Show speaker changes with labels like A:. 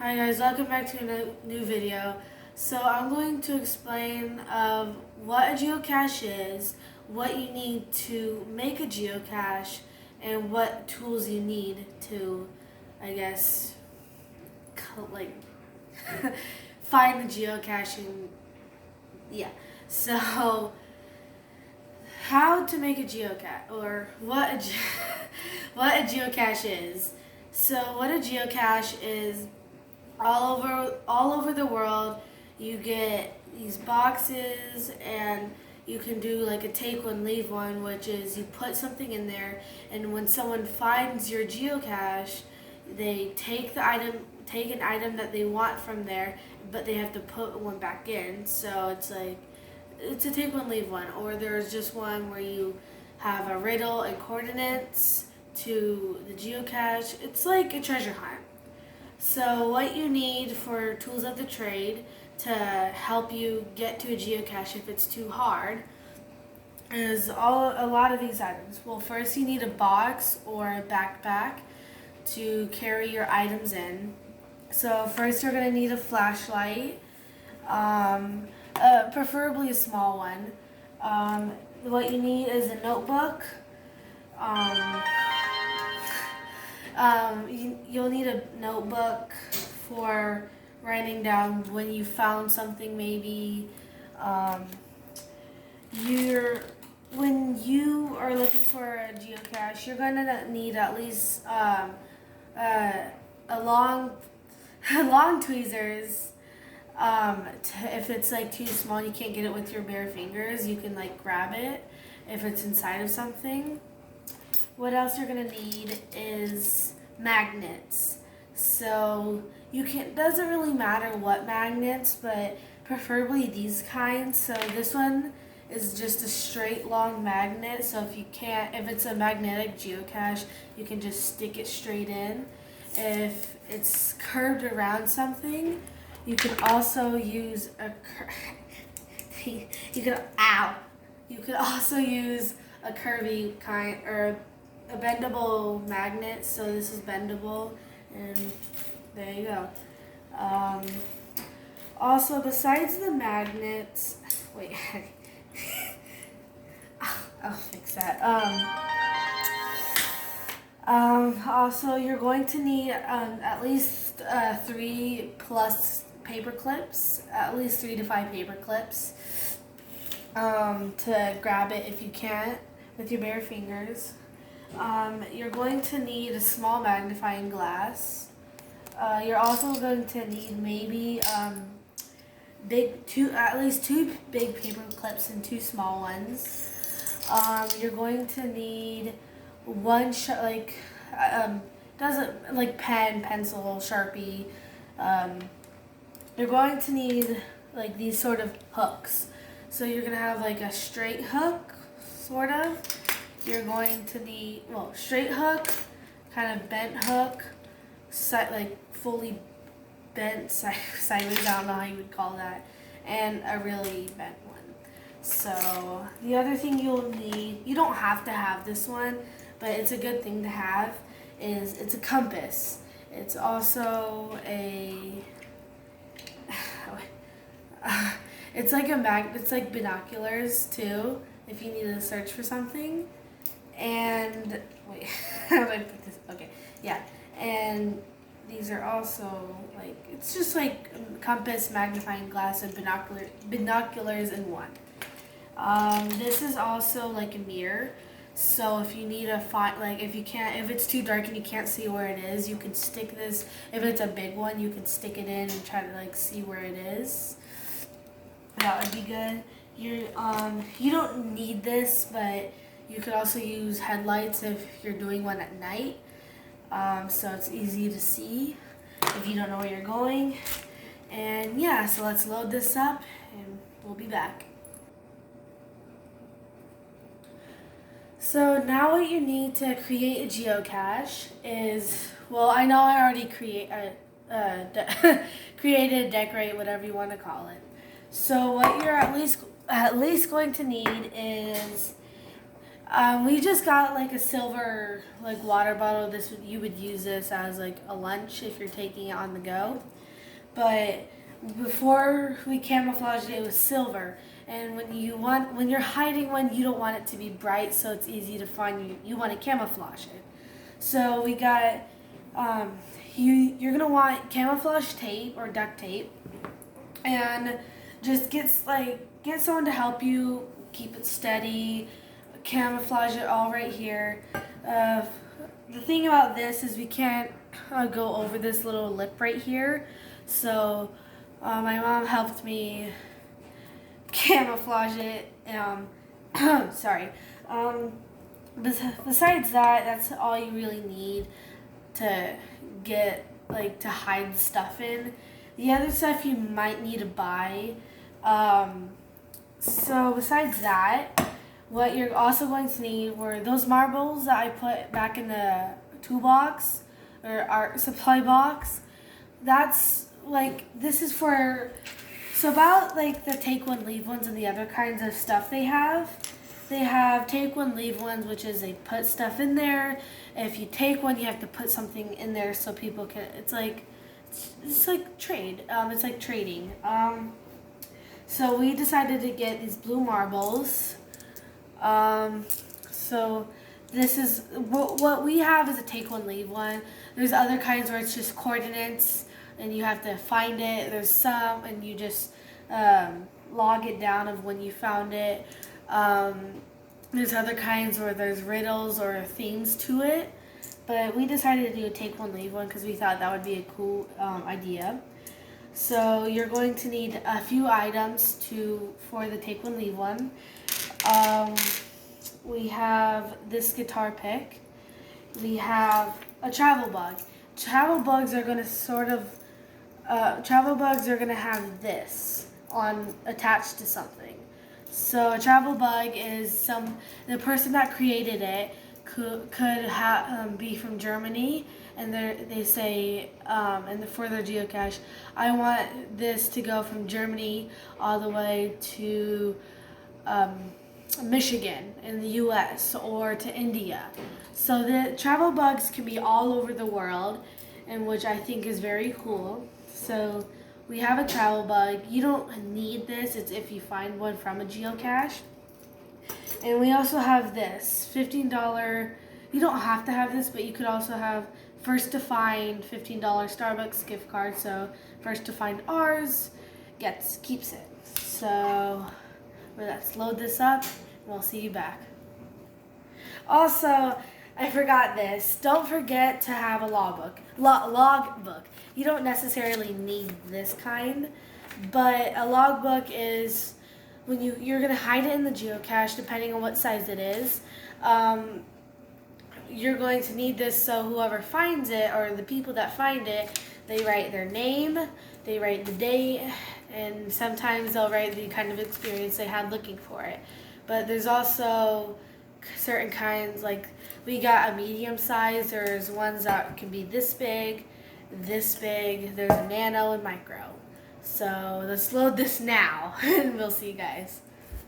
A: Hi guys, welcome back to a new video. So I'm going to explain what a geocache is, what you need to make a geocache, and what tools you need to, I guess, like find the geocache and yeah. So how to make a geocache, or what a geocache is. So what a geocache is, all over the world you get these boxes, and you can do like a take one leave one, which is you put something in there, and when someone finds your geocache, they take an item that they want from there, but they have to put one back in. So it's a take one leave one. Or there's just one where you have a riddle and coordinates to the geocache. It's like a treasure hunt. So what you need for tools of the trade to help you get to a geocache if it's too hard is a lot of these items. Well, first you need a box or a backpack to carry your items in. So first you're going to need a flashlight, preferably a small one. What you need is a notebook. You'll need a notebook for writing down when you found something. Maybe when you are looking for a geocache, you're gonna need at least a long tweezers. If it's like too small, you can't get it with your bare fingers. You can like grab it if it's inside of something. What else you're gonna need is magnets. So doesn't really matter what magnets, but preferably these kinds. So this one is just a straight long magnet. So if it's a magnetic geocache, you can just stick it straight in. If it's curved around something, you can also use you could also use a curvy kind, or a bendable magnet. So this is bendable, and there you go. Also, besides the magnets, wait, I'll fix that. Also, you're going to need at least 3 plus paper clips, at least 3 to 5 paper clips, to grab it if you can't with your bare fingers. You're going to need a small magnifying glass. You're also going to need maybe at least 2 big paper clips and 2 small ones. You're going to need one pen, pencil, Sharpie. You're going to need like these sort of hooks. So you're gonna have like a straight hook, sort of. You're going to need, straight hook, kind of bent hook, like fully bent sideways, I don't know how you would call that, and a really bent one. So the other thing you'll need, you don't have to have this one, but it's a good thing to have, is it's a compass. It's also it's like binoculars too, if you need to search for something. And wait, how do I put this? Okay, yeah. And these are also it's just like compass, magnifying glass, and binoculars in one. This is also like a mirror. So if you need if it's too dark and you can't see where it is, you can stick this. If it's a big one, you can stick it in and try to see where it is. That would be good. You don't need this, but you could also use headlights if you're doing one at night, so it's easy to see if you don't know where you're going. And yeah, so let's load this up and we'll be back. So now what you need to create a geocache is, I know I already created, decorate, whatever you want to call it. So what you're at least going to need is We just got like a silver like water bottle. You would use this as like a lunch if you're taking it on the go. But before we camouflaged it, it was silver. And when you're hiding one, you don't want it to be bright, so it's easy to find. You want to camouflage it. So we got you're gonna want camouflage tape or duct tape, and just get someone to help you keep it steady. Camouflage it all right here. The thing about this is we can't go over this little lip right here, so my mom helped me camouflage it. Sorry. Besides that, that's all you really need to get to hide stuff in. The other stuff you might need to buy. So besides that, what you're also going to need were those marbles that I put back in the toolbox or art supply box. That's this is for, so about the take one, leave ones and the other kinds of stuff they have. They have take one, leave ones, which is they put stuff in there. If you take one, you have to put something in there so people can, it's like trade. It's like trading. So we decided to get these blue marbles. So this is what we have is a take one, leave one. There's other kinds where it's just coordinates and you have to find it. There's some and you just log it down of when you found it. There's other kinds where there's riddles or themes to it. But we decided to do a take one, leave one because we thought that would be a cool idea. So you're going to need a few items for the take one, leave one. We have this guitar pick. We have a travel bug. Travel bugs are going to have this attached to something. So a travel bug is the person that created it could be from Germany, and they say for their geocache, I want this to go from Germany all the way to Michigan in the U.S. or to India. So the travel bugs can be all over the world, and which I think is very cool. So we have a travel bug. You don't need this. It's if you find one from a geocache. And we also have this $15. You don't have to have this, but you could also have first to find $15 Starbucks gift card. So first to find ours keeps it. So let's load this up and we'll see you back. Also, I forgot this. Don't forget to have a logbook. Logbook. You don't necessarily need this kind, but a logbook is when you're gonna hide it in the geocache, depending on what size it is. You're going to need this so whoever finds it or the people that find it, they write their name, they write the date, and sometimes they'll write the kind of experience they had looking for it. But there's also certain kinds, like we got a medium size, there's ones that can be this big, there's a nano and micro. So let's load this now and we'll see you guys.